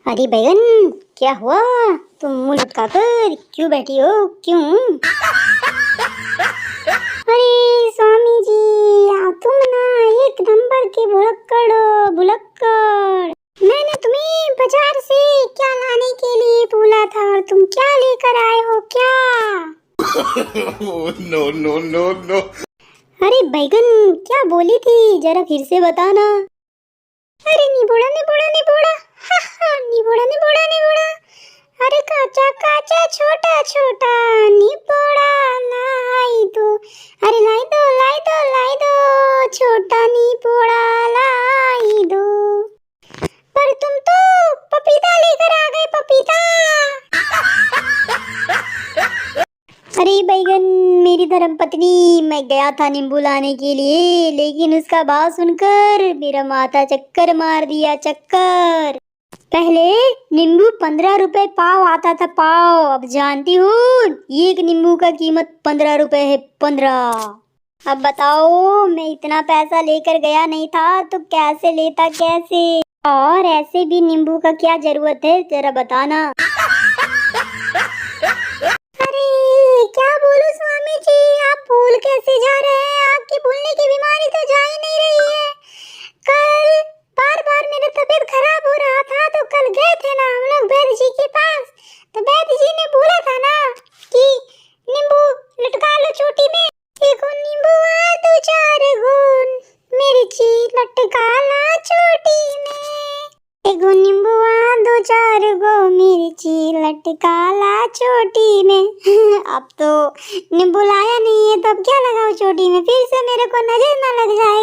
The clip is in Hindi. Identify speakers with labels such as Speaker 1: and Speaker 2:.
Speaker 1: अरे बैगन, क्या हुआ? तुम मुंह लटकाकर क्यों बैठी हो? क्यों? अरे स्वामी जी, तुम ना एक नंबर की भुलक्कड़ हो, भुलक्कड़। मैंने तुम्हें बाजार से क्या लाने के लिए बोला था और तुम क्या लेकर आए हो? क्या?
Speaker 2: No no no no.
Speaker 1: अरे बैगन, क्या बोली थी? जरा फिर से बताना। अरे निबोड़ा निबोड़ा निबोड़ा, हा हा, निबोड़ा निबोड़ा निबोड़ा। अरे काचा काचा छोटा छोटा निबोड़ा लाई दो। अरे लाई दो लाई दो लाई दो, छोटा निबोड़ा लाई दो। पर तुम तो पपीता लेकर आ गए, पपीता। अरे बैगन, मेरी धर्मपत्नी, मैं गया था नींबू लाने के लिए, लेकिन उसका भाव सुनकर मेरा माथा चक्कर मार दिया, चक्कर। पहले नींबू 15 रुपए पाव आता था, पाव। अब जानती हूँ एक नींबू का कीमत 15 रुपए है, 15। अब बताओ, मैं इतना पैसा लेकर गया नहीं था तो कैसे लेता, कैसे? और ऐसे भी नींबू का क्या जरूरत है, जरा बताना। अरे क्या बोलूं स्वामी जी, आप भूल कैसे जा रहे हैं? आपकी भूलने की बीमारी तो जा ही नहीं रही है। कल बार बार मेरा तबीयत खराब हो रहा था तो कल गए थे ना हम लोग वैद्य जी के पास, तो वैद्य जी ने बोला था ना कि नींबू लटका लो चोटी में। देखो नींबू आ दो चार गुण, मिर्ची लटका ला चोटी में। एगो नींबू आ दो चार गो, मिर्ची लटका ला चोटी में। अब तो नींबू लाया नहीं है तो अब क्या लगाओ चोटी में? फिर से मेरे को नजर ना लग जाए।